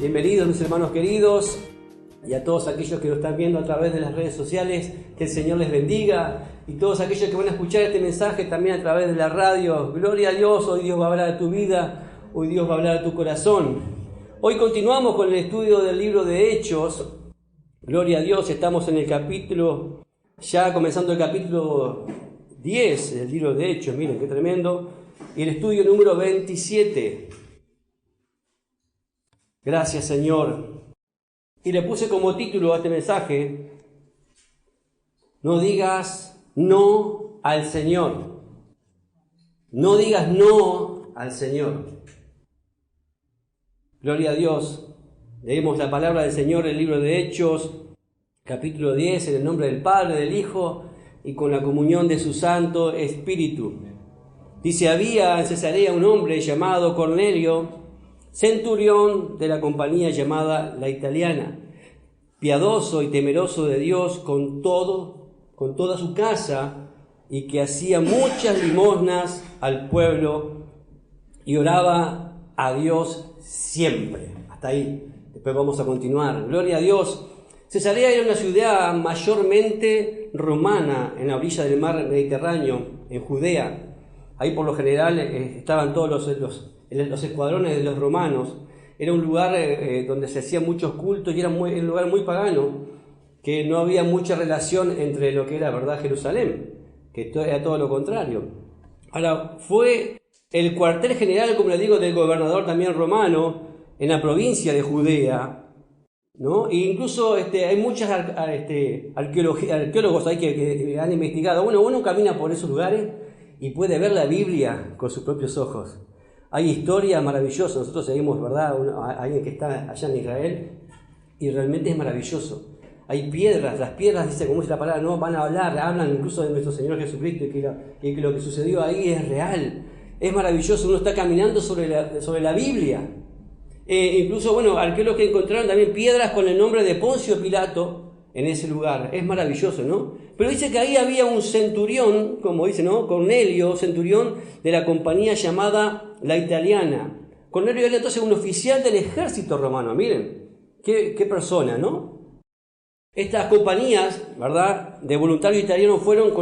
Bienvenidos mis hermanos queridos y a todos aquellos que lo están viendo a través de las redes sociales, que el Señor les bendiga, y todos aquellos que van a escuchar este mensaje también a través de la radio. Gloria a Dios, hoy Dios va a hablar a tu vida, hoy Dios va a hablar a tu corazón. Hoy continuamos con el estudio del libro de Hechos. Gloria a Dios, estamos en el capítulo, ya comenzando el capítulo 10 del libro de Hechos, miren qué tremendo, y el estudio número 27. Gracias, Señor. Y le puse como título a este mensaje: no digas no al Señor. No digas no al Señor. Gloria a Dios. Leemos la palabra del Señor en el libro de Hechos, capítulo 10, en el nombre del Padre, del Hijo y con la comunión de su Santo Espíritu. Dice: había en Cesarea un hombre llamado Cornelio, centurión de la compañía llamada La Italiana, piadoso y temeroso de Dios con toda su casa, y que hacía muchas limosnas al pueblo y oraba a Dios siempre. Hasta ahí, después vamos a continuar. Gloria a Dios. Cesarea era una ciudad mayormente romana en la orilla del mar Mediterráneo, en Judea. Ahí por lo general estaban todos los escuadrones de los romanos. Era un lugar donde se hacían muchos cultos y era un lugar muy pagano, que no había mucha relación entre lo que era, ¿verdad?, Jerusalén, que era todo lo contrario. Ahora, fue el cuartel general, como le digo, del gobernador también romano en la provincia de Judea, ¿no? E incluso hay muchos arqueólogos ahí que han investigado. Bueno, uno camina por esos lugares y puede ver la Biblia con sus propios ojos. Hay historias maravillosas. Nosotros seguimos, ¿verdad?, a alguien que está allá en Israel, y realmente es maravilloso. Hay piedras, las piedras, dice, como dice la palabra, no van a hablan incluso de nuestro Señor Jesucristo, y que lo que sucedió ahí es real. Es maravilloso, uno está caminando sobre la Biblia. Incluso, bueno, arqueólogos que encontraron también piedras con el nombre de Poncio Pilato en ese lugar. Es maravilloso, ¿no? Pero dice que ahí había un centurión, como dice, ¿no?, Cornelio, centurión de la compañía llamada La Italiana. Cornelio era entonces un oficial del ejército romano. Miren, qué persona, ¿no? Estas compañías, ¿verdad?, de voluntarios italianos fueron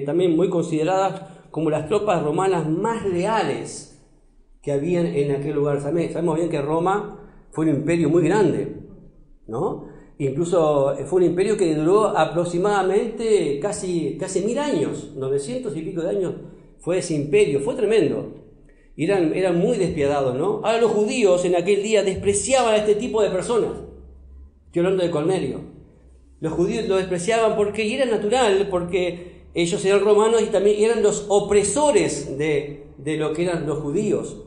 también muy consideradas como las tropas romanas más leales que habían en aquel lugar. Sabemos bien que Roma fue un imperio muy grande, ¿no? Incluso fue un imperio que duró aproximadamente casi 1000 años, 900 y pico de años fue ese imperio, fue tremendo. Eran muy despiadados, ¿no? Ahora los judíos en aquel día despreciaban a este tipo de personas. Estoy hablando de Cornelio. Los judíos lo despreciaban y era natural, porque ellos eran romanos y también eran los opresores de lo que eran los judíos,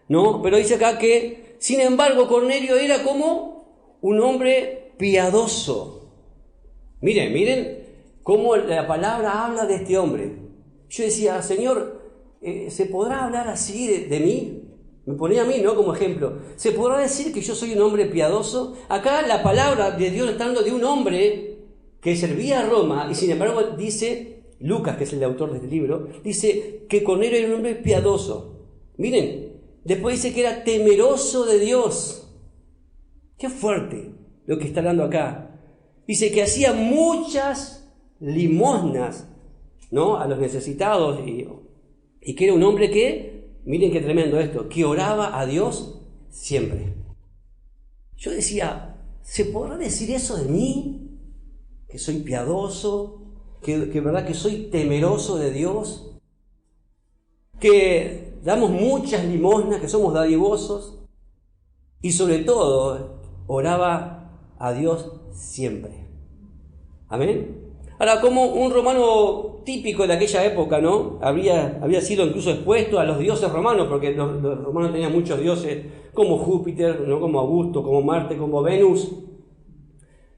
¿no? Pero dice acá que, sin embargo, Cornelio era como un hombre piadoso. Miren cómo la palabra habla de este hombre. Yo decía: Señor, ¿se podrá hablar así de mí? Me ponía a mí, ¿no?, como ejemplo. ¿Se podrá decir que yo soy un hombre piadoso? Acá la palabra de Dios está hablando de un hombre que servía a Roma, y sin embargo dice, Lucas, que es el autor de este libro, dice que Cornelio era un hombre piadoso. Miren, después dice que era temeroso de Dios. Qué fuerte lo que está hablando acá. Dice que hacía muchas limosnas, ¿no?, a los necesitados, y que era un hombre que, miren qué tremendo esto, que oraba a Dios siempre. Yo decía: ¿se podrá decir eso de mí? Que soy piadoso, que verdad que soy temeroso de Dios, que damos muchas limosnas, que somos dadivosos, y sobre todo oraba a Dios siempre. Amén. Ahora, como un romano típico de aquella época, ¿no?, había sido incluso expuesto a los dioses romanos, porque los romanos tenían muchos dioses, como Júpiter, ¿no?, como Augusto, como Marte, como Venus,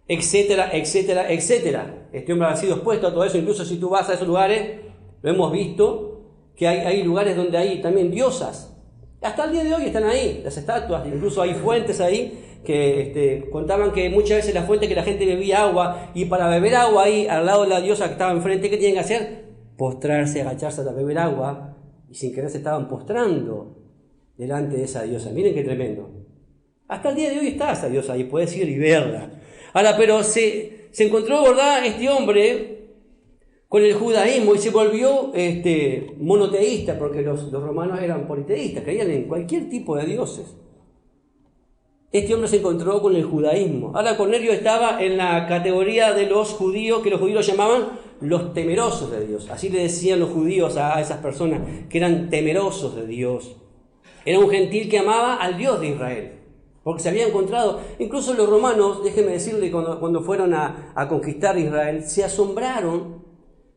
etcétera, etcétera, etcétera. Este hombre ha sido expuesto a todo eso. Incluso si tú vas a esos lugares, lo hemos visto, que hay lugares donde hay también diosas. Hasta el día de hoy están ahí las estatuas, incluso hay fuentes ahí que contaban que muchas veces las fuentes que la gente bebía agua, y para beber agua ahí al lado de la diosa que estaba enfrente, ¿qué tienen que hacer? Postrarse, agacharse a beber agua, y sin querer se estaban postrando delante de esa diosa. Miren qué tremendo. Hasta el día de hoy está esa diosa ahí, puedes ir y verla. Ahora, pero se encontró, ¿verdad?, este hombre con el judaísmo y se volvió monoteísta, porque los romanos eran politeístas, creían en cualquier tipo de dioses. Este hombre se encontró con el judaísmo. Ahora Cornelio estaba en la categoría de los judíos, que los judíos llamaban los temerosos de Dios. Así le decían los judíos a esas personas que eran temerosos de Dios. Era un gentil que amaba al Dios de Israel, porque se había encontrado, incluso los romanos, déjenme decirle, cuando fueron a conquistar Israel, se asombraron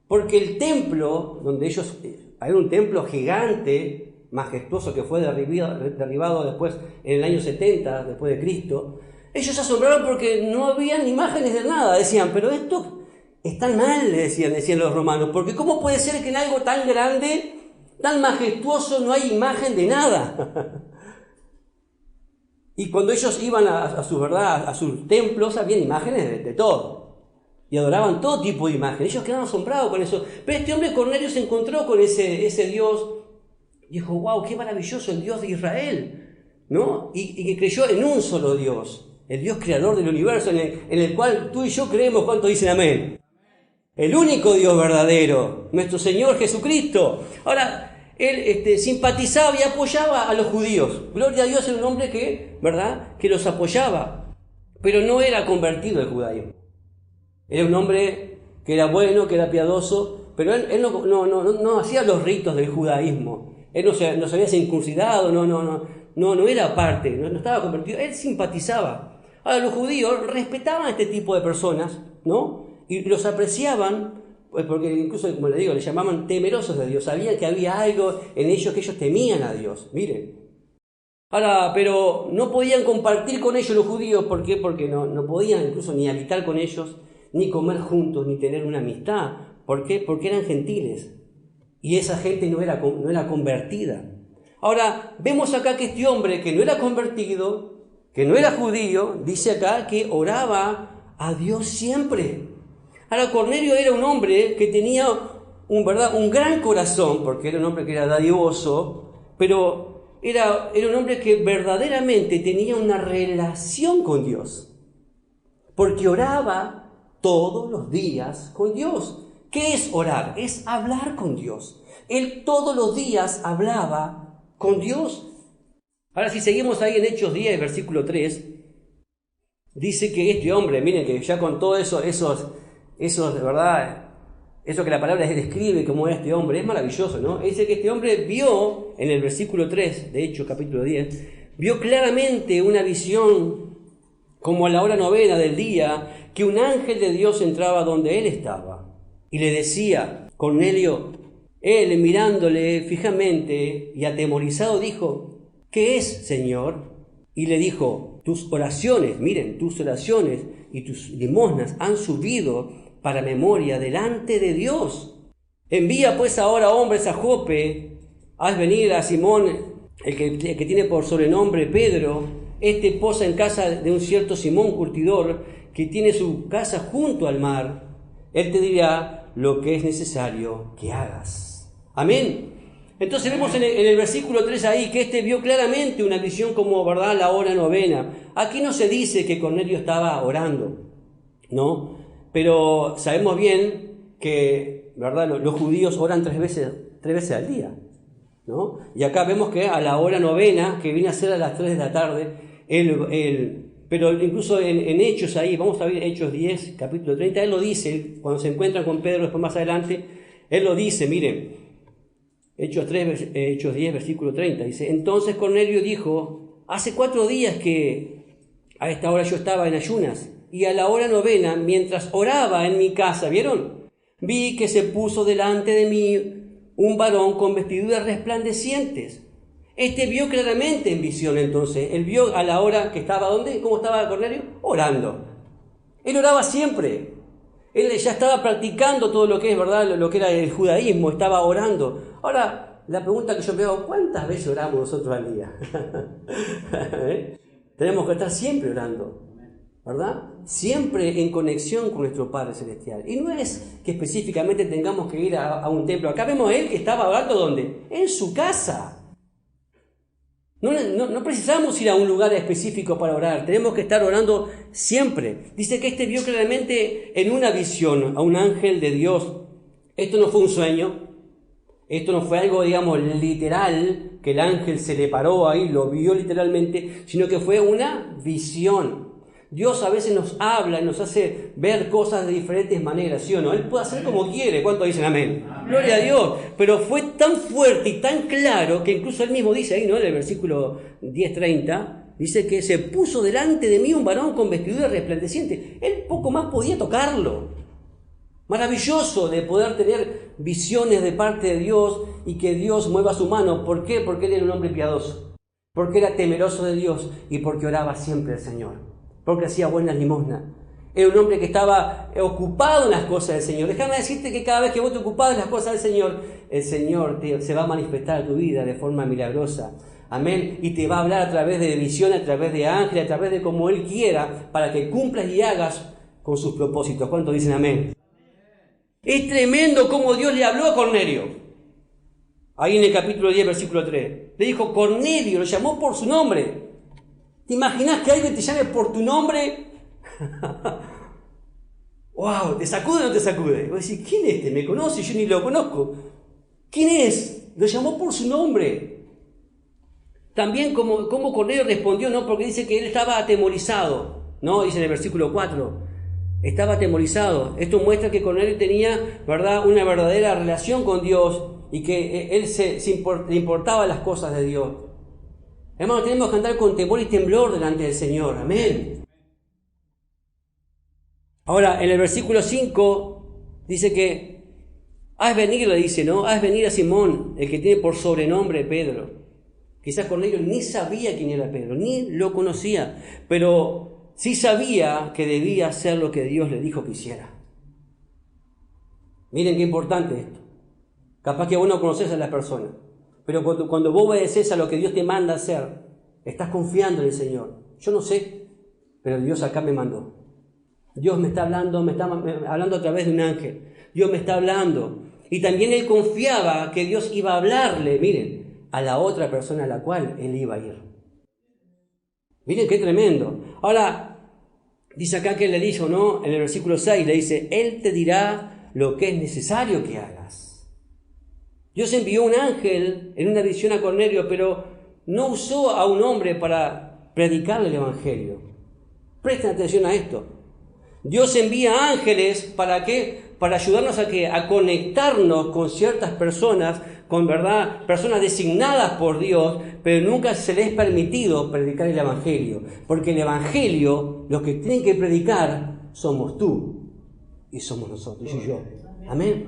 porque el templo, donde ellos, hay un templo gigante, majestuoso, que fue derribado después en el año 70 después de Cristo, ellos se asombraron porque no habían imágenes de nada. Decían, pero esto está mal, decían los romanos, porque ¿cómo puede ser que en algo tan grande, tan majestuoso, no hay imagen de nada? Y cuando ellos iban a sus templos, habían imágenes de todo. Y adoraban todo tipo de imágenes. Ellos quedaban asombrados con eso. Pero este hombre Cornelio se encontró con ese Dios. Y dijo, wow, qué maravilloso el Dios de Israel, ¿no? Y que creyó en un solo Dios, el Dios creador del universo, en el cual tú y yo creemos. ¿Cuántos dicen amén? El único Dios verdadero, nuestro Señor Jesucristo. Ahora, él simpatizaba y apoyaba a los judíos. Gloria a Dios, era un hombre que los apoyaba, pero no era convertido al judaísmo. Era un hombre que era bueno, que era piadoso, pero él no hacía los ritos del judaísmo. Él no se había circuncidado, no era parte, no estaba convertido. Él simpatizaba. Ahora, los judíos respetaban a este tipo de personas, ¿no? Y los apreciaban, pues porque incluso, como les digo, les llamaban temerosos de Dios. Sabían que había algo en ellos, que ellos temían a Dios. Miren. Ahora, pero no podían compartir con ellos los judíos. ¿Por qué? Porque no podían incluso ni habitar con ellos, ni comer juntos, ni tener una amistad. ¿Por qué? Porque eran gentiles. Y esa gente no era convertida. Ahora, vemos acá que este hombre que no era convertido, que no era judío, dice acá que oraba a Dios siempre. Ahora, Cornelio era un hombre que tenía un gran corazón, porque era un hombre que era dadivoso, pero era un hombre que verdaderamente tenía una relación con Dios, porque oraba todos los días con Dios. ¿Qué es orar? Es hablar con Dios. Él todos los días hablaba con Dios. Ahora, si seguimos ahí en Hechos 10, versículo 3, dice que este hombre, miren que ya con todo eso de verdad, eso que la palabra describe como era este hombre, es maravilloso, ¿no? Dice que este hombre vio, en el versículo 3 de Hechos capítulo 10, vio claramente una visión como a la hora novena del día, que un ángel de Dios entraba donde él estaba. Y le decía, Cornelio, él mirándole fijamente y atemorizado dijo, ¿qué es, Señor? Y le dijo, tus oraciones, miren, tus oraciones y tus limosnas han subido para memoria delante de Dios. Envía pues ahora hombres a Jope, haz venir a Simón, el que tiene por sobrenombre Pedro. Este posa en casa de un cierto Simón curtidor, que tiene su casa junto al mar. Él te dirá lo que es necesario que hagas. Amén. Entonces vemos en el versículo 3 ahí que vio claramente una visión como, ¿verdad?, la hora novena. Aquí no se dice que Cornelio estaba orando, ¿no? Pero sabemos bien que, ¿verdad?, los judíos oran tres veces al día, ¿no? Y acá vemos que a la hora novena, que viene a ser a las 3 de la tarde, pero incluso en Hechos ahí, vamos a ver Hechos 10, capítulo 30, él lo dice, cuando se encuentra con Pedro después más adelante, él lo dice, miren, Hechos 10, versículo 30, dice, entonces Cornelio dijo, hace 4 días que a esta hora yo estaba en ayunas, y a la hora novena, mientras oraba en mi casa, ¿vieron? Vi que se puso delante de mí un varón con vestiduras resplandecientes. Vio claramente en visión entonces. Él vio a la hora que estaba, ¿dónde? ¿Cómo estaba Cornelio? Orando. Él oraba siempre. Él ya estaba practicando todo lo que es, ¿verdad?, lo que era el judaísmo, estaba orando. Ahora, la pregunta que yo me hago, ¿cuántas veces oramos nosotros al día? Tenemos que estar siempre orando, ¿verdad? Siempre en conexión con nuestro Padre Celestial. Y no es que específicamente tengamos que ir a un templo. Acá vemos a él que estaba orando, ¿dónde? En su casa. No precisamos ir a un lugar específico para orar, tenemos que estar orando siempre. Dice que vio claramente en una visión a un ángel de Dios. Esto no fue un sueño, esto no fue algo, digamos, literal, que el ángel se le paró ahí, lo vio literalmente, sino que fue una visión. Dios a veces nos habla y nos hace ver cosas de diferentes maneras, ¿sí o no? Él puede hacer como quiere. ¿Cuántos dicen amén? Gloria a Dios. Pero fue tan fuerte y tan claro que incluso él mismo dice ahí, ¿no? En el versículo 10:30, dice que se puso delante de mí un varón con vestidura resplandeciente. Él poco más podía tocarlo. Maravilloso de poder tener visiones de parte de Dios y que Dios mueva su mano. ¿Por qué? Porque él era un hombre piadoso. Porque era temeroso de Dios y porque oraba siempre al Señor. Porque hacía buenas limosnas. Era un hombre que estaba ocupado en las cosas del Señor. Déjame decirte que cada vez que vos te ocupás en las cosas del Señor, el Señor se va a manifestar a tu vida de forma milagrosa. Amén. Y te va a hablar a través de visiones, a través de ángeles, a través de como Él quiera, para que cumplas y hagas con sus propósitos. ¿Cuántos dicen amén? Es tremendo cómo Dios le habló a Cornelio. Ahí en el capítulo 10, versículo 3. Le dijo Cornelio, lo llamó por su nombre. ¿Te imaginas que alguien te llame por tu nombre? ¡Wow! ¿Te sacude o no te sacude? Y vos decís, ¿quién es este? ¿Me conoce? Yo ni lo conozco. ¿Quién es? Lo llamó por su nombre. También como Cornelio respondió, ¿no? Porque dice que él estaba atemorizado, ¿no? Dice en el versículo 4. Estaba atemorizado. Esto muestra que Cornelio tenía, ¿verdad?, una verdadera relación con Dios y que él le importaba las cosas de Dios. Hermanos, tenemos que andar con temor y temblor delante del Señor. Amén. Ahora, en el versículo 5 dice que haz venir, le dice, ¿no? Haz venir a Simón, el que tiene por sobrenombre Pedro. Quizás Cornelio ni sabía quién era Pedro, ni lo conocía, pero sí sabía que debía hacer lo que Dios le dijo que hiciera. Miren qué importante esto. Capaz que vos no conocés a la persona, pero cuando vos obedeces a lo que Dios te manda hacer, estás confiando en el Señor. Yo no sé, pero Dios acá me mandó. Dios me está hablando, me está hablando a través de un ángel. Dios me está hablando. Y también él confiaba que Dios iba a hablarle, miren, a la otra persona a la cual él iba a ir. Miren qué tremendo. Ahora, dice acá que él le dijo, ¿no? En el versículo 6 le dice, Él te dirá lo que es necesario que hagas. Dios envió un ángel en una visión a Cornelio, pero no usó a un hombre para predicarle el evangelio. Presten atención a esto. Dios envía ángeles ¿para qué? Para ayudarnos a conectarnos con ciertas personas, con verdad, personas designadas por Dios, pero nunca se les es permitido predicar el evangelio, porque el evangelio, los que tienen que predicar, somos tú y somos nosotros y yo. Amén.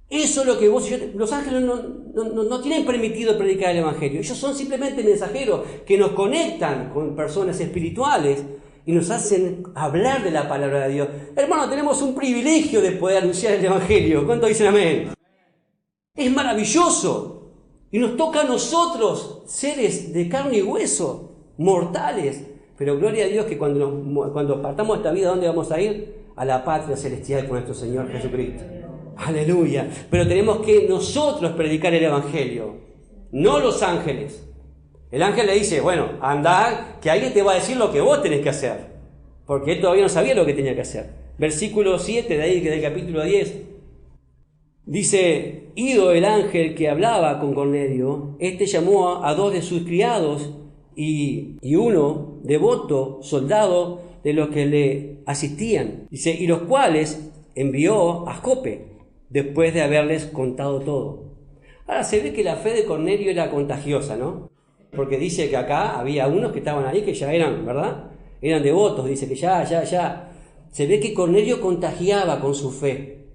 Eso es lo que vos y yo, los ángeles no tienen permitido predicar el evangelio. Ellos son simplemente mensajeros que nos conectan con personas espirituales y nos hacen hablar de la palabra de Dios. Hermano, tenemos un privilegio de poder anunciar el evangelio. ¿Cuántos dicen amén? Es maravilloso. Y nos toca a nosotros, seres de carne y hueso, mortales. Pero gloria a Dios que cuando partamos de esta vida, ¿a dónde vamos a ir? A la patria celestial con nuestro Señor Jesucristo. Aleluya. Pero tenemos que nosotros predicar el evangelio, no los ángeles. El ángel le dice, bueno, anda, que alguien te va a decir lo que vos tenés que hacer. Porque él todavía no sabía lo que tenía que hacer. Versículo 7 de ahí, del capítulo 10. Dice, ido el ángel que hablaba con Cornelio, llamó a 2 de sus criados y uno, devoto, soldado de los que le asistían. Dice, y los cuales envió a Jope, después de haberles contado todo. Ahora se ve que la fe de Cornelio era contagiosa, ¿no? Porque dice que acá había unos que estaban ahí que ya eran, ¿verdad? Eran devotos, dice que ya. Se ve que Cornelio contagiaba con su fe.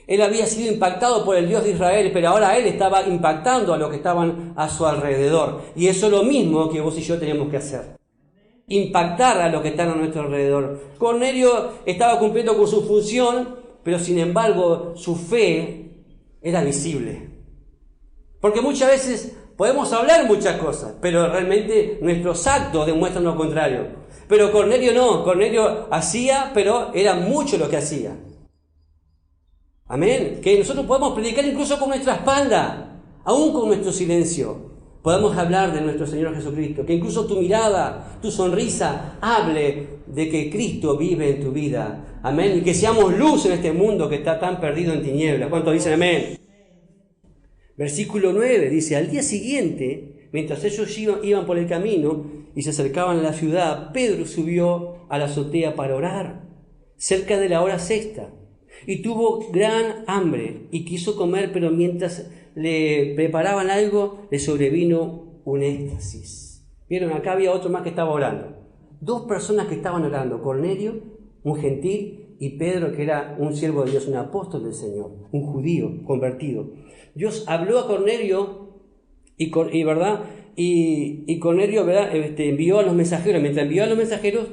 Él había sido impactado por el Dios de Israel, pero ahora él estaba impactando a los que estaban a su alrededor. Y eso es lo mismo que vos y yo tenemos que hacer. Impactar a los que están a nuestro alrededor. Cornelio estaba cumpliendo con su función, pero sin embargo su fe era visible. Porque muchas veces podemos hablar muchas cosas, pero realmente nuestros actos demuestran lo contrario. Pero Cornelio no, Cornelio hacía, pero era mucho lo que hacía. Amén. Que nosotros podemos predicar incluso con nuestra espalda, aún con nuestro silencio. podamos hablar de nuestro Señor Jesucristo, que incluso tu mirada, tu sonrisa hable de que Cristo vive en tu vida. Amén. Y que seamos luz en este mundo que está tan perdido en tinieblas. ¿Cuántos dicen amén? Versículo 9 dice, al día siguiente, mientras ellos iban por el camino y se acercaban a la ciudad, Pedro subió a la azotea para orar, cerca de la hora sexta, y tuvo gran hambre y quiso comer, pero mientras le preparaban algo, le sobrevino un éxtasis. Vieron, acá había otro más que estaba orando. Dos personas que estaban orando, Cornelio, un gentil, y Pedro, que era un siervo de Dios, un apóstol del Señor, un judío convertido. Dios habló a Cornelio y Cornelio, ¿verdad? Envió a los mensajeros. Mientras envió a los mensajeros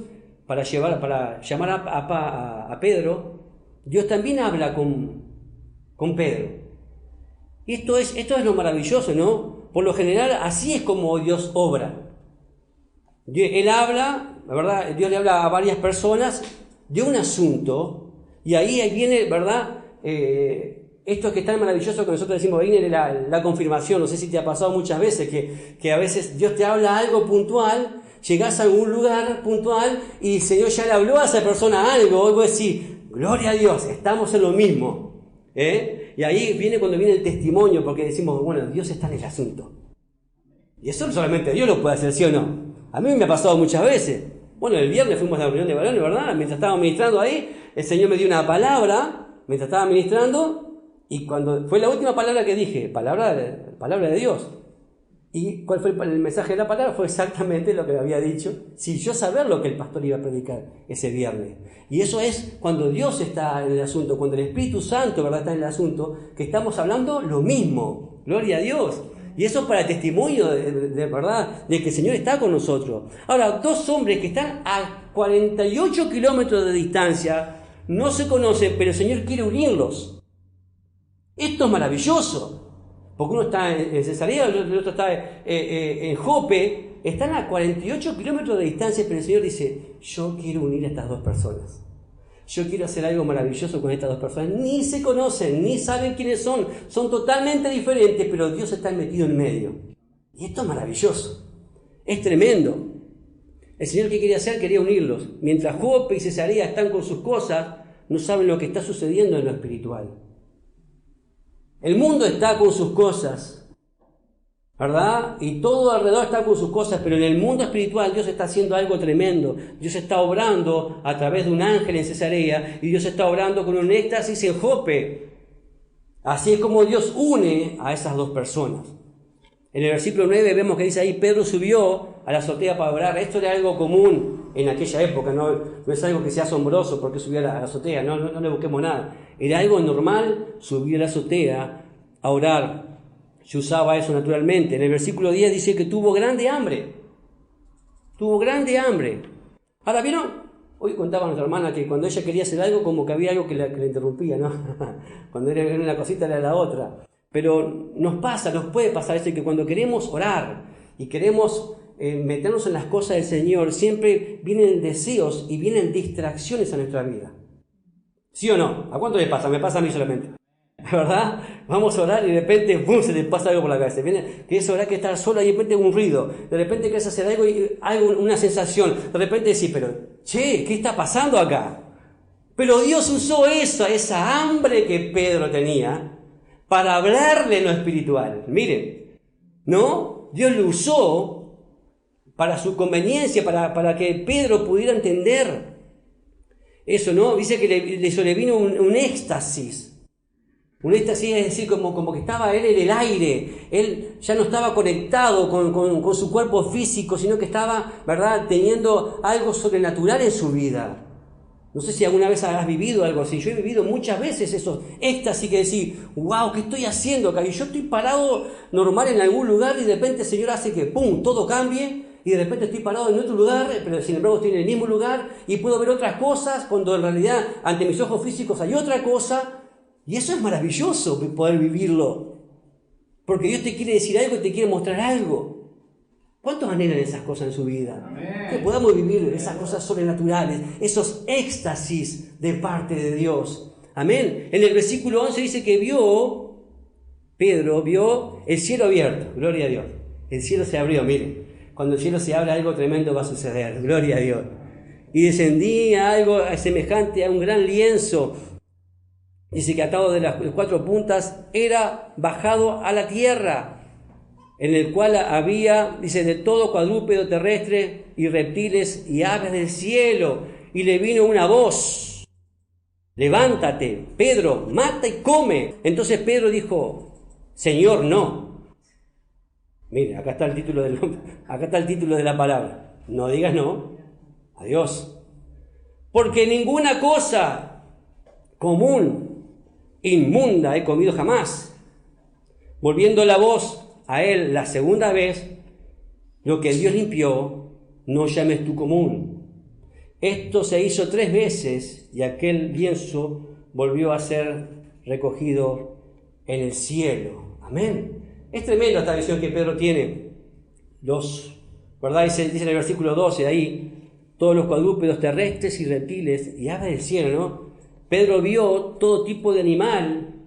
para llamar a Pedro, Dios también habla con Pedro. Y esto es lo maravilloso, ¿no? Por lo general, así es como Dios obra. Él habla, la verdad, Dios le habla a varias personas de un asunto, y ahí viene, ¿verdad? Esto que es tan maravilloso que nosotros decimos, ahí viene la confirmación. No sé si te ha pasado muchas veces que a veces Dios te habla algo puntual, llegás a algún lugar puntual y el Señor ya le habló a esa persona algo, y vos decís, gloria a Dios, estamos en lo mismo. Y ahí viene cuando viene el testimonio, porque decimos, bueno, Dios está en el asunto. Y eso solamente Dios lo puede hacer, ¿sí o no? A mí me ha pasado muchas veces. Bueno, el viernes fuimos a la reunión de varones, ¿verdad? Mientras estaba ministrando ahí, el Señor me dio una palabra, mientras estaba ministrando, y cuando fue la última palabra que dije, palabra de Dios. ¿Y cuál fue el mensaje de la palabra? Fue exactamente lo que había dicho, sin yo saber lo que el pastor iba a predicar ese viernes. Y eso es cuando Dios está en el asunto, cuando el Espíritu Santo, ¿verdad?, está en el asunto, que estamos hablando lo mismo. Gloria a Dios. Y eso para testimonio de verdad, de que el Señor está con nosotros. Ahora, dos hombres que están a 48 kilómetros de distancia, no se conocen, pero el Señor quiere unirlos. Esto es maravilloso. Porque uno está en Cesarea, el otro está en Jope, están a 48 kilómetros de distancia, pero el Señor dice, yo quiero unir a estas dos personas. Yo quiero hacer algo maravilloso con estas dos personas. Ni se conocen, ni saben quiénes son totalmente diferentes, pero Dios está metido en medio. Y esto es maravilloso, es tremendo. El Señor, ¿qué quería hacer? Quería unirlos. Mientras Jope y Cesarea están con sus cosas, no saben lo que está sucediendo en lo espiritual. El mundo está con sus cosas, ¿verdad? Y todo alrededor está con sus cosas, pero en el mundo espiritual Dios está haciendo algo tremendo. Dios está obrando a través de un ángel en Cesarea, y Dios está obrando con un éxtasis en Jope. Así es como Dios une a esas dos personas. En el versículo 9 vemos que dice ahí, Pedro subió a la azotea para orar. Esto era algo común en aquella época, no es algo que sea asombroso porque subió a la azotea, no le busquemos nada. Era algo normal subir a la azotea a orar. Se usaba eso naturalmente. En el versículo 10 dice que tuvo grande hambre. Tuvo grande hambre. Ahora, ¿vieron? Hoy contaba nuestra hermana que cuando ella quería hacer algo, como que había algo que la interrumpía, ¿no? Cuando era una cosita era la otra. Pero nos puede pasar eso, que cuando queremos orar y queremos meternos en las cosas del Señor, siempre vienen deseos y vienen distracciones a nuestra vida. ¿Sí o no? ¿A cuánto les pasa? Me pasa a mí solamente. ¿Verdad? Vamos a orar y de repente ¡pum!, se les pasa algo por la cabeza. Querés orar, que estar solo y de repente un ruido. De repente querés hacer algo y hay una sensación. De repente decís, pero, che, ¿qué está pasando acá? Pero Dios usó esa hambre que Pedro tenía para hablarle en lo espiritual. Miren, ¿no? Dios lo usó para su conveniencia, para que Pedro pudiera entender eso, ¿no? Dice que le sobrevino un éxtasis. Un éxtasis es decir, como que estaba él en el aire. Él ya no estaba conectado con su cuerpo físico, sino que estaba, ¿verdad?, teniendo algo sobrenatural en su vida. No sé si alguna vez has vivido algo así. Yo he vivido muchas veces esos éxtasis que decís, wow, ¿qué estoy haciendo acá? Y yo estoy parado normal en algún lugar y de repente el Señor hace que, ¡pum!, todo cambie. Y de repente estoy parado en otro lugar, pero sin embargo estoy en el mismo lugar y puedo ver otras cosas cuando en realidad ante mis ojos físicos hay otra cosa. Y eso es maravilloso poder vivirlo. Porque Dios te quiere decir algo y te quiere mostrar algo. ¿Cuántos anhelan esas cosas en su vida? Amén. Que podamos vivir esas cosas sobrenaturales, esos éxtasis de parte de Dios. Amén. En el versículo 11 dice que Pedro vio el cielo abierto, gloria a Dios. El cielo se abrió, mire. Cuando el cielo se abre, algo tremendo va a suceder. Gloria a Dios. Y descendía algo semejante a un gran lienzo. Dice que atado de las 4 puntas era bajado a la tierra, en el cual había, dice, de todo cuadrúpedo terrestre y reptiles y aves del cielo. Y le vino una voz: levántate, Pedro, mata y come. Entonces Pedro dijo: Señor, no. Mire, acá está el título de la palabra. No digas no. Adiós. Porque ninguna cosa común, inmunda he comido jamás. Volviendo la voz a él la segunda vez: lo que Dios limpió, no llames tú común. Esto se hizo 3 veces y aquel lienzo volvió a ser recogido en el cielo. Amén. Es tremenda esta visión que Pedro tiene. ¿Verdad? Dice en el versículo 12 ahí: todos los cuadrúpedos terrestres y reptiles y aves del cielo, ¿no? Pedro vio todo tipo de animal,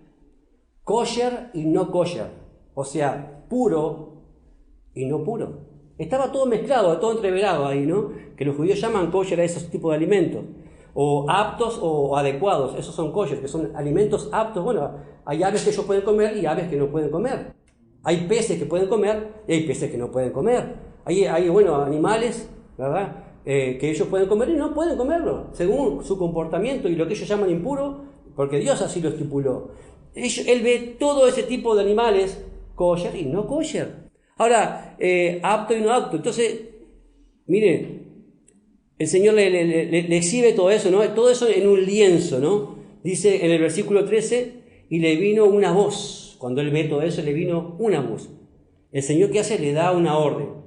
kosher y no kosher, o sea, puro y no puro. Estaba todo mezclado, todo entreverado ahí, ¿no? Que los judíos llaman kosher a esos tipos de alimentos, o aptos o adecuados. Esos son kosher, que son alimentos aptos. Bueno, hay aves que ellos pueden comer y aves que no pueden comer. Hay peces que pueden comer y hay peces que no pueden comer. Hay animales, ¿verdad?, que ellos pueden comer y no pueden comerlo, según su comportamiento y lo que ellos llaman impuro, porque Dios así lo estipuló. Él ve todo ese tipo de animales, kosher y no kosher. Ahora, apto y no apto. Entonces, miren, el Señor le exhibe todo eso, ¿no? Todo eso en un lienzo, ¿no? Dice en el versículo 13: y le vino una voz. Cuando él ve todo eso, le vino una voz. El Señor, ¿qué hace? Le da una orden.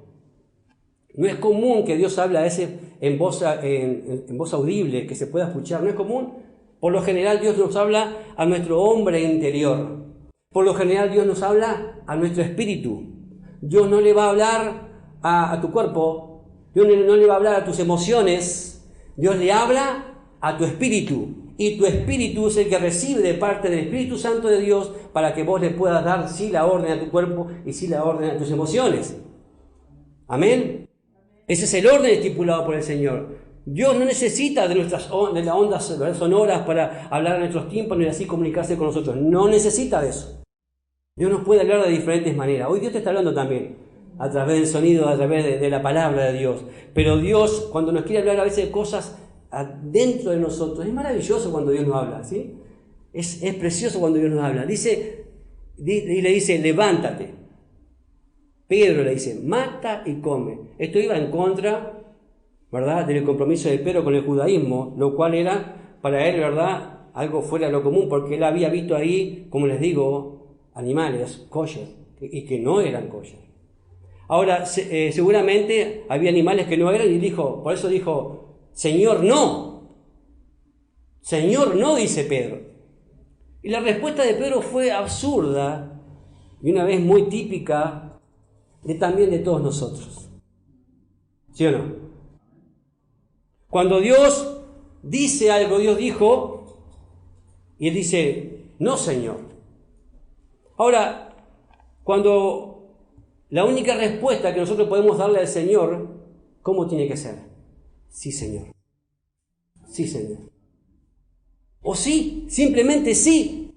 No es común que Dios hable a veces en voz audible, que se pueda escuchar. No es común. Por lo general Dios nos habla a nuestro hombre interior. Por lo general Dios nos habla a nuestro espíritu. Dios no le va a hablar a tu cuerpo. Dios no le va a hablar a tus emociones. Dios le habla a tu espíritu. Y tu espíritu es el que recibe de parte del Espíritu Santo de Dios para que vos le puedas dar sí la orden a tu cuerpo y sí la orden a tus emociones. Amén. Ese es el orden estipulado por el Señor. Dios no necesita de las ondas sonoras para hablar a nuestros tímpanos y así comunicarse con nosotros. No necesita de eso. Dios nos puede hablar de diferentes maneras. Hoy Dios te está hablando también, a través del sonido, a través de la palabra de Dios. Pero Dios, cuando nos quiere hablar a veces de cosas dentro de nosotros, es maravilloso cuando Dios nos habla, ¿sí? Es precioso cuando Dios nos habla. Y le dice: levántate. Pedro le dice: mata y come. Esto iba en contra, ¿verdad?, del compromiso de Pedro con el judaísmo, lo cual era para él, ¿verdad?, algo fuera de lo común, porque él había visto ahí, como les digo, animales kosher y que no eran kosher. Ahora, seguramente había animales que no eran y por eso dijo: Señor, no. Señor, no, dice Pedro. Y la respuesta de Pedro fue absurda y una vez muy típica también de todos nosotros. ¿Sí o no? Cuando Dios dice algo, Dios dijo, y él dice: no, Señor. Ahora, cuando la única respuesta que nosotros podemos darle al Señor, ¿cómo tiene que ser? Sí, Señor. Sí, Señor. O sí, simplemente sí.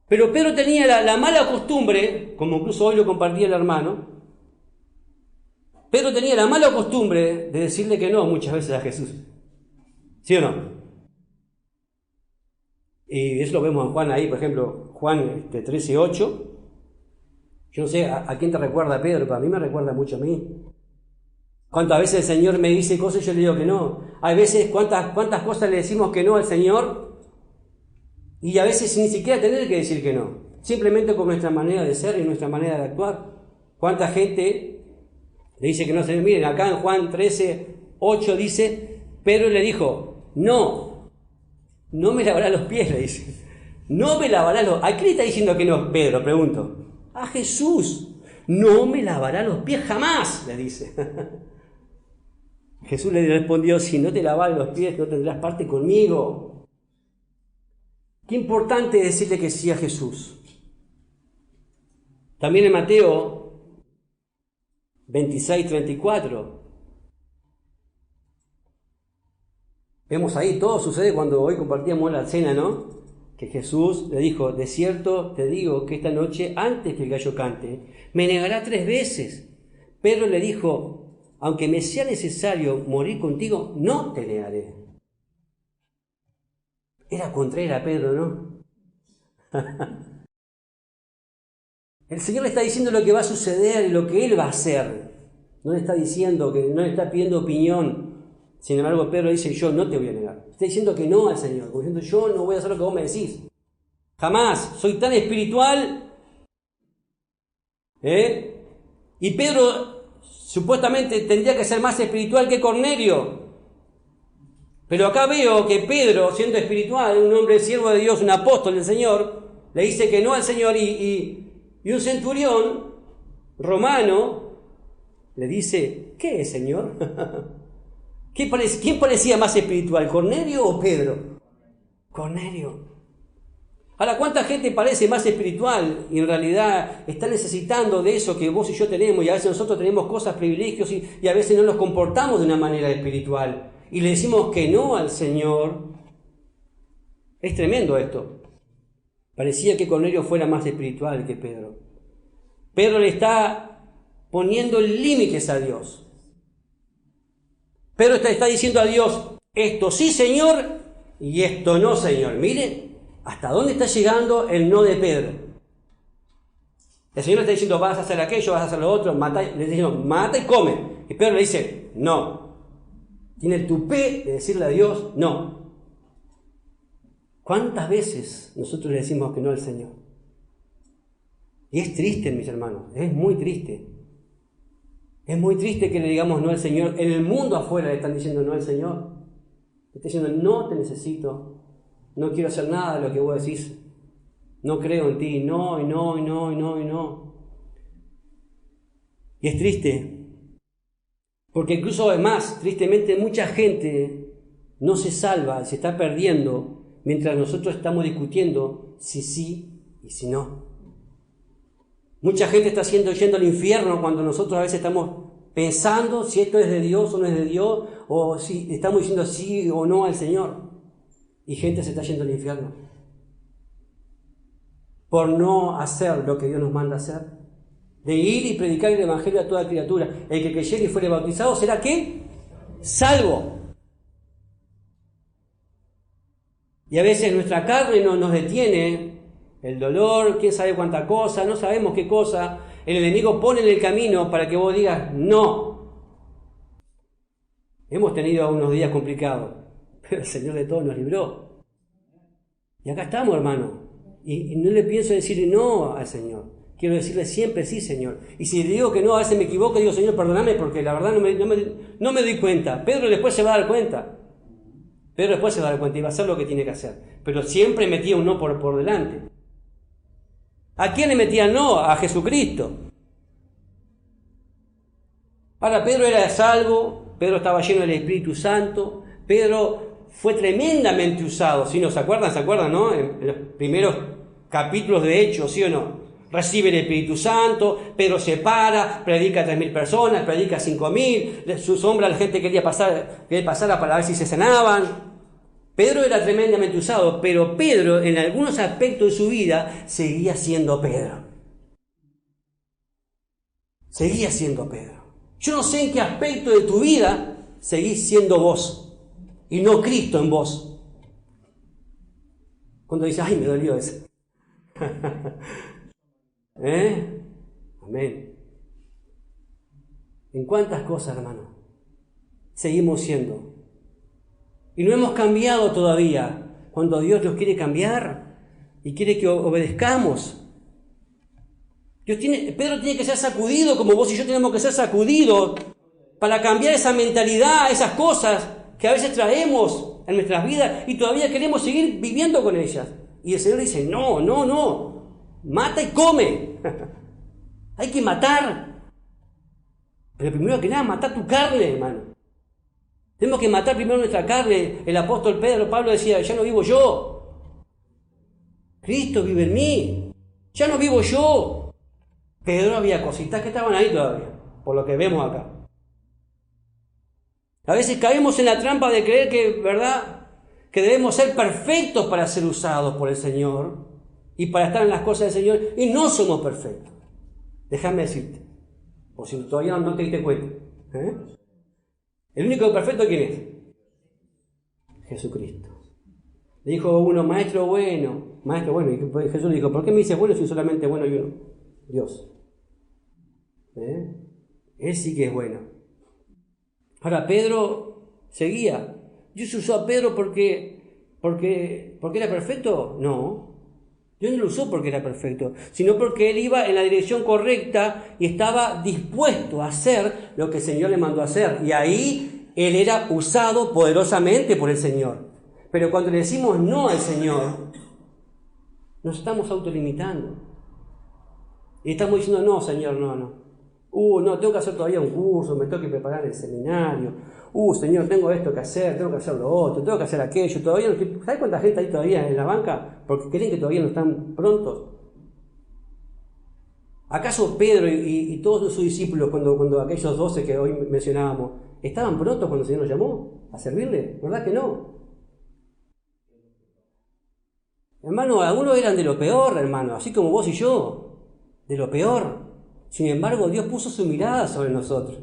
Pero Pedro tenía la mala costumbre, como incluso hoy lo compartía el hermano, Pedro tenía la mala costumbre de decirle que no muchas veces a Jesús. ¿Sí o no? Y eso lo vemos en Juan ahí, por ejemplo, Juan 13:8. Yo no sé a quién te recuerda Pedro, pero a mí me recuerda mucho a mí. ¿Cuántas veces el Señor me dice cosas y yo le digo que no? Hay veces, ¿cuántas cosas le decimos que no al Señor? Y a veces sin ni siquiera tener que decir que no. Simplemente con nuestra manera de ser y nuestra manera de actuar. ¿Cuánta gente le dice que no? Se miren, acá en Juan 13:8 dice: Pedro le dijo: no me lavarás los pies, le dice. No me lavarás los... ¿A qué le está diciendo que no, Pedro? Pregunto. A Jesús. No me lavará los pies jamás, le dice. Jesús le respondió: si no te lavas los pies, no tendrás parte conmigo. Qué importante decirle que sí a Jesús. También en Mateo 26:34. Vemos ahí, todo sucede cuando hoy compartíamos la cena, ¿no? Que Jesús le dijo, de cierto te digo que esta noche, antes que el gallo cante, me negará 3 veces. Pedro le dijo, aunque me sea necesario morir contigo, no te negaré. Era contrario a Pedro, ¿no? El Señor le está diciendo lo que va a suceder y lo que Él va a hacer. No le está diciendo, no le está pidiendo opinión. Sin embargo, Pedro dice, yo no te voy a negar. Está diciendo que no al Señor, como diciendo, yo no voy a hacer lo que vos me decís. Jamás, soy tan espiritual. Y Pedro supuestamente tendría que ser más espiritual que Cornelio. Pero acá veo que Pedro, siendo espiritual, un hombre siervo de Dios, un apóstol del Señor, le dice que no al Señor y un centurión romano le dice, ¿qué es, Señor? ¿Quién parecía más espiritual, Cornelio o Pedro? Cornelio. Ahora, ¿cuánta gente parece más espiritual y en realidad está necesitando de eso que vos y yo tenemos? Y a veces nosotros tenemos cosas, privilegios y a veces no nos comportamos de una manera espiritual. Y le decimos que no al Señor. Es tremendo esto. Parecía que Cornelio fuera más espiritual que Pedro. Pedro le está poniendo límites a Dios. Pedro está diciendo a Dios, esto sí, Señor, y esto no, Señor. Miren hasta dónde está llegando el no de Pedro. El Señor le está diciendo, vas a hacer aquello, vas a hacer lo otro, mata, le está diciendo, mata y come. Y Pedro le dice, no. Tiene el tupé de decirle a Dios, no. ¿Cuántas veces nosotros le decimos que no al Señor? Y es triste, mis hermanos, es muy triste. Es muy triste que le digamos no al Señor. En el mundo afuera le están diciendo no al Señor. Le están diciendo, no te necesito. No quiero hacer nada de lo que vos decís. No creo en ti. No, y no, y no, y no, y no. Y es triste. Porque incluso además, tristemente, mucha gente no se salva, se está perdiendo, mientras nosotros estamos discutiendo si sí y si no. Mucha gente está yendo al infierno cuando nosotros a veces estamos pensando si esto es de Dios o no es de Dios, o si estamos diciendo sí o no al Señor. Y gente se está yendo al infierno por no hacer lo que Dios nos manda hacer, de ir y predicar el Evangelio a toda criatura. El que creyere y fuere bautizado será ¿qué? Salvo. Y a veces nuestra carne no nos detiene. El dolor, quién sabe cuánta cosa, no sabemos qué cosa. El enemigo pone en el camino para que vos digas no. Hemos tenido unos días complicados, pero el Señor de todos nos libró. Y acá estamos, hermano. Y no le pienso decir no al Señor. Quiero decirle siempre sí, Señor. Y si digo que no, a veces me equivoco, digo, Señor, perdóname, porque la verdad no me doy cuenta. Pedro después se va a dar cuenta. Pedro después se va a dar cuenta y va a hacer lo que tiene que hacer. Pero siempre metía un no por delante. ¿A quién le metía el no? A Jesucristo. Ahora, Pedro era salvo, Pedro estaba lleno del Espíritu Santo, Pedro fue tremendamente usado. ¿Sí? ¿No se acuerdan, no? En los primeros capítulos de Hechos, ¿sí o no? Recibe el Espíritu Santo, Pedro se para, predica a 3.000 personas, predica a 5.000, su sombra la gente quería pasarla para ver si se sanaban. Pedro era tremendamente usado, pero Pedro en algunos aspectos de su vida seguía siendo Pedro. Seguía siendo Pedro. Yo no sé en qué aspecto de tu vida seguís siendo vos y no Cristo en vos. Cuando dices, ay, me dolió eso. Amén. ¿En cuántas cosas, hermano, seguimos siendo? Y no hemos cambiado todavía. Cuando Dios nos quiere cambiar y quiere que obedezcamos. Pedro tiene que ser sacudido como vos y yo tenemos que ser sacudidos para cambiar esa mentalidad, esas cosas que a veces traemos en nuestras vidas y todavía queremos seguir viviendo con ellas. Y el Señor dice, no, mata y come. Hay que matar. Pero primero que nada, matar tu carne, hermano. Tenemos que matar primero nuestra carne. El apóstol Pablo decía, ya no vivo yo. Cristo vive en mí. Ya no vivo yo. Pedro había cositas que estaban ahí todavía. por lo que vemos acá. A veces caemos en la trampa de creer que, ¿verdad?, que debemos ser perfectos para ser usados por el Señor y para estar en las cosas del Señor, y no somos perfectos. Déjame decirte, por si todavía no te diste cuenta. ¿El único perfecto quién es? Jesucristo. Le dijo uno, maestro bueno, y Jesús le dijo, ¿por qué me dices bueno si solamente bueno hay uno? Dios. Él sí que es bueno. Ahora Pedro seguía. ¿Dios usó a Pedro porque era perfecto? No. Dios no lo usó porque era perfecto, sino porque él iba en la dirección correcta y estaba dispuesto a hacer lo que el Señor le mandó a hacer. Y ahí él era usado poderosamente por el Señor. Pero cuando le decimos no al Señor, nos estamos autolimitando. Y estamos diciendo, no, Señor, no. No, tengo que hacer todavía un curso, me tengo que preparar el seminario. Señor, tengo esto que hacer, tengo que hacer lo otro, tengo que hacer aquello. Todavía no estoy... ¿Sabes cuánta gente hay todavía en la banca? Porque creen que todavía no están prontos. ¿Acaso Pedro y todos sus discípulos, cuando aquellos 12 que hoy mencionábamos, estaban prontos cuando el Señor los llamó a servirle? ¿Verdad que no? Hermano, algunos eran de lo peor, hermano, así como vos y yo, de lo peor. Sin embargo, Dios puso su mirada sobre nosotros.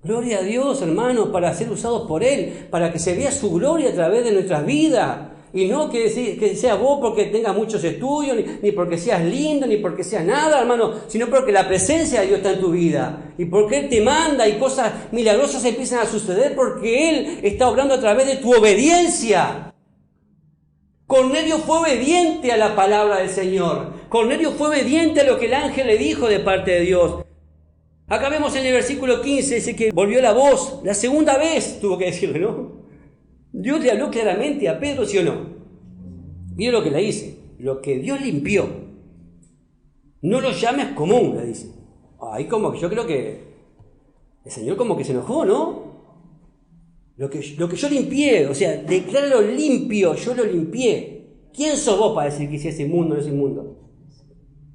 Gloria a Dios, hermanos, para ser usados por Él, para que se vea su gloria a través de nuestras vidas. Y no que sea vos porque tengas muchos estudios, ni porque seas lindo, ni porque seas nada, hermano, sino porque la presencia de Dios está en tu vida. Y porque Él te manda y cosas milagrosas empiezan a suceder porque Él está obrando a través de tu obediencia. Cornelio fue obediente a la palabra del Señor. Cornelio fue obediente a lo que el ángel le dijo de parte de Dios. Acá vemos en el versículo 15, dice que volvió la voz, la segunda vez tuvo que decirle, ¿no? Dios le habló claramente a Pedro, ¿sí o no? Mira lo que le dice, lo que Dios limpió, no lo llames común, le dice. Ahí como que yo creo que el Señor como que se enojó, ¿no? Lo que yo limpié, o sea, decláralo limpio, yo lo limpié. ¿Quién sos vos para decir que si es inmundo o no es inmundo?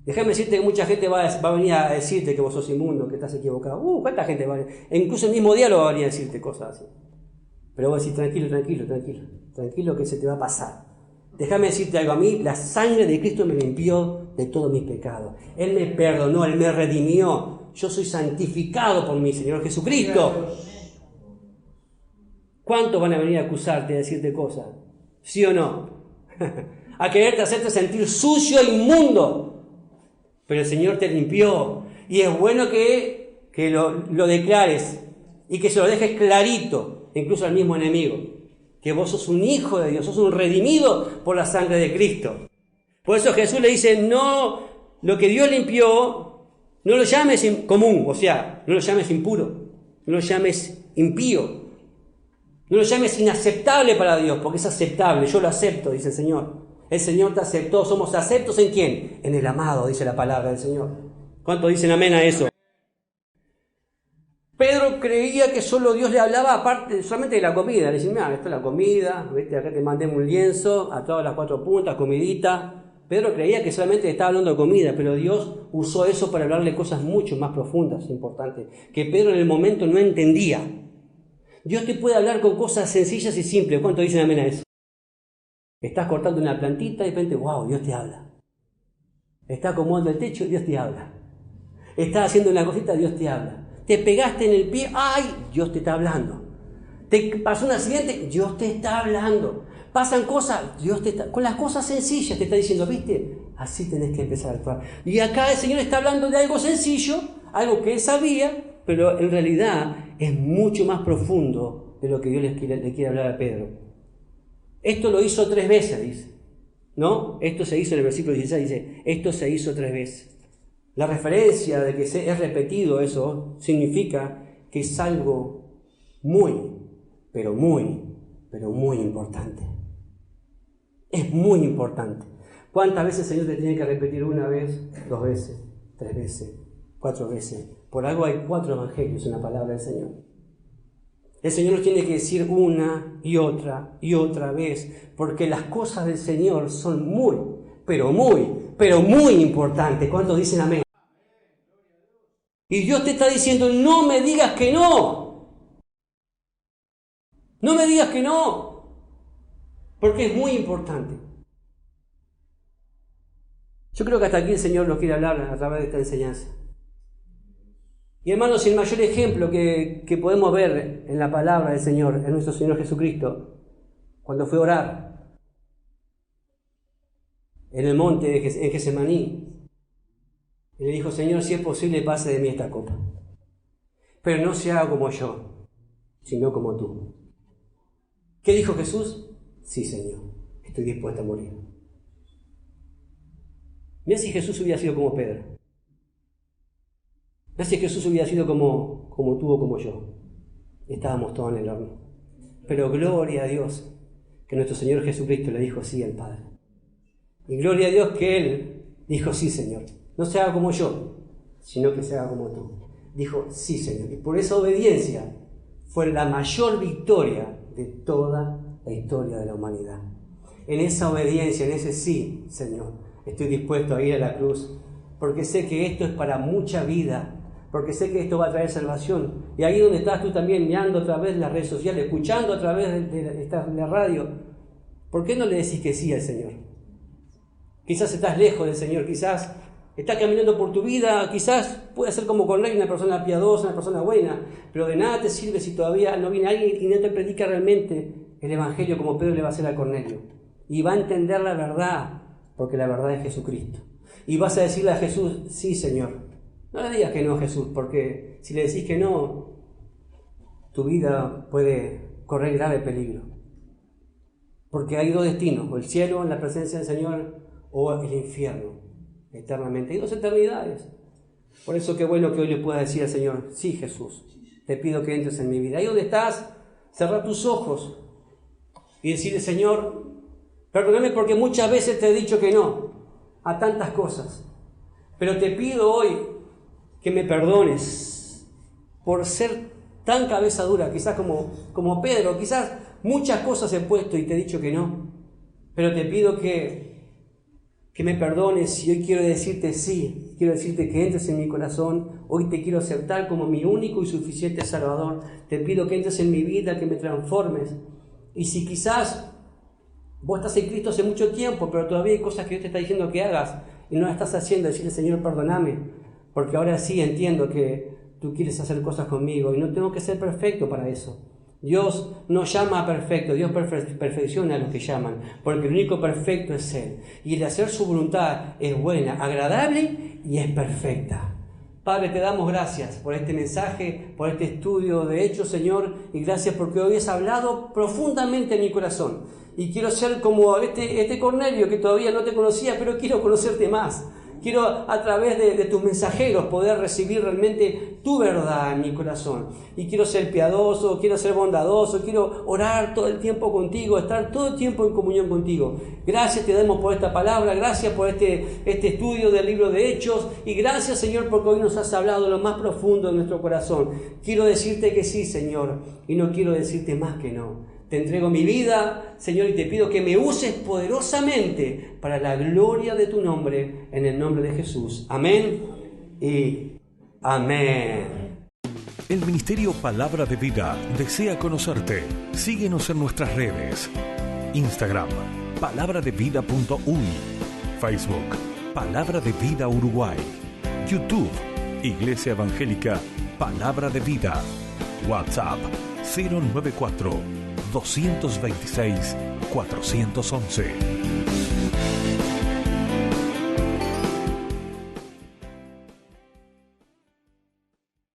Déjame decirte que mucha gente va a venir a decirte que vos sos inmundo, que estás equivocado. ¿Cuánta gente va a venir? Incluso el mismo diálogo va a venir a decirte cosas así. Pero vos decís, tranquilo, que se te va a pasar. Déjame decirte algo, a mí la sangre de Cristo me limpió de todos mis pecados. Él me perdonó, Él me redimió. Yo soy santificado por mi Señor Jesucristo. ¿Cuántos van a venir a acusarte, a decirte cosas? ¿Sí o no? A quererte hacerte sentir sucio e inmundo. Pero el Señor te limpió. Y es bueno que lo declares y que se lo dejes clarito, incluso al mismo enemigo. Que vos sos un hijo de Dios, sos un redimido por la sangre de Cristo. Por eso Jesús le dice, no, lo que Dios limpió, no lo llames común, o sea, no lo llames impuro, no lo llames impío. No lo llames inaceptable para Dios, porque es aceptable, yo lo acepto, dice el Señor. El Señor te aceptó, somos aceptos ¿en quién? En el amado, dice la palabra del Señor. ¿Cuántos dicen amén a eso? Pedro creía que solo Dios le hablaba aparte solamente de la comida. Le decía, mira, esta es la comida, ¿viste? Acá te mandé un lienzo, a todas las 4 puntas, comidita. Pedro creía que solamente le estaba hablando de comida, pero Dios usó eso para hablarle cosas mucho más profundas, importantes, que Pedro en el momento no entendía. Dios te puede hablar con cosas sencillas y simples. ¿Cuánto dicen amén a eso? Estás cortando una plantita y de repente, wow, Dios te habla. Estás acomodando el techo, Dios te habla. Estás haciendo una cosita, Dios te habla. Te pegaste en el pie, ¡ay! Dios te está hablando. Te pasó un accidente, Dios te está hablando. Pasan cosas, Dios te está... Con las cosas sencillas te está diciendo, ¿viste? Así tenés que empezar a actuar. Y acá el Señor está hablando de algo sencillo, algo que Él sabía, pero en realidad es mucho más profundo de lo que Dios le quiere hablar a Pedro. Esto lo hizo 3 veces, dice. ¿No? Esto se hizo en el versículo 16, dice, esto se hizo 3 veces. La referencia de que es repetido eso significa que es algo muy, pero muy importante. Es muy importante. ¿Cuántas veces el Señor te tiene que repetir 1 vez, 2 veces, 3 veces, 4 veces? Por algo hay 4 evangelios en la palabra del Señor. El Señor nos tiene que decir una y otra vez, porque las cosas del Señor son muy importantes. ¿Cuántos dicen amén? Y Dios te está diciendo, no me digas que no. No me digas que no. Porque es muy importante. Yo creo que hasta aquí el Señor nos quiere hablar a través de esta enseñanza. Y hermanos, el mayor ejemplo que podemos ver en la palabra del Señor, en nuestro Señor Jesucristo, cuando fue a orar en el monte en Getsemaní, y le dijo, Señor, si es posible, pase de mí esta copa. Pero no se haga como yo, sino como tú. ¿Qué dijo Jesús? Sí, Señor, estoy dispuesto a morir. Mira si Jesús hubiera sido como Pedro. Mira si Jesús hubiera sido como tú o como yo. Estábamos todos en el horno. Pero gloria a Dios que nuestro Señor Jesucristo le dijo sí al Padre. Y gloria a Dios que Él dijo sí, Señor. No se haga como yo, sino que se haga como tú. Dijo sí, Señor. Y por esa obediencia fue la mayor victoria de toda la historia de la humanidad. En esa obediencia, en ese sí, Señor, estoy dispuesto a ir a la cruz, porque sé que esto es para mucha vida, porque sé que esto va a traer salvación. Y ahí donde estás tú también mirando a través de las redes sociales, escuchando a través de la radio, ¿por qué no le decís que sí al Señor? Quizás estás lejos del Señor, quizás estás caminando por tu vida, quizás puedes ser como Cornelio, una persona piadosa, una persona buena, pero de nada te sirve si todavía no viene alguien y no te predica realmente el Evangelio como Pedro le va a hacer a Cornelio. Y va a entender la verdad, porque la verdad es Jesucristo. Y vas a decirle a Jesús, sí, Señor. No le digas que no a Jesús, porque si le decís que no, tu vida puede correr grave peligro. Porque hay dos destinos, o el cielo en la presencia del Señor, o el infierno, eternamente. Hay dos eternidades. Por eso qué bueno que hoy le puedas decir al Señor, sí, Jesús, te pido que entres en mi vida. Ahí donde estás, cerrá tus ojos y decirle, Señor, perdóname porque muchas veces te he dicho que no a tantas cosas, pero te pido hoy que me perdones por ser tan cabeza dura, quizás como Pedro, quizás muchas cosas he puesto y te he dicho que no, pero te pido que me perdones y hoy quiero decirte sí, quiero decirte que entres en mi corazón, hoy te quiero aceptar como mi único y suficiente Salvador, te pido que entres en mi vida, que me transformes. Y si quizás vos estás en Cristo hace mucho tiempo, pero todavía hay cosas que Dios te está diciendo que hagas y no las estás haciendo, decirle, Señor, perdóname, porque ahora sí entiendo que tú quieres hacer cosas conmigo y no tengo que ser perfecto para eso. Dios no llama a perfecto, Dios perfecciona a los que llaman, porque el único perfecto es Él. Y el hacer su voluntad es buena, agradable y es perfecta. Padre, te damos gracias por este mensaje, por este estudio de Hechos, Señor, y gracias porque hoy has hablado profundamente en mi corazón. Y quiero ser como este Cornelio que todavía no te conocía, pero quiero conocerte más. Quiero a través de tus mensajeros poder recibir realmente tu verdad en mi corazón. Y quiero ser piadoso, quiero ser bondadoso, quiero orar todo el tiempo contigo, estar todo el tiempo en comunión contigo. Gracias te damos por esta palabra, gracias por este estudio del libro de Hechos. Y gracias, Señor, porque hoy nos has hablado de lo más profundo de nuestro corazón. Quiero decirte que sí, Señor, y no quiero decirte más que no. Te entrego mi vida, Señor, y te pido que me uses poderosamente para la gloria de tu nombre, en el nombre de Jesús. Amén y amén. El Ministerio Palabra de Vida desea conocerte. Síguenos en nuestras redes. Instagram, palabradevida.uy. Facebook, Palabra de Vida Uruguay. YouTube, Iglesia Evangélica Palabra de Vida. WhatsApp, 094 226 411.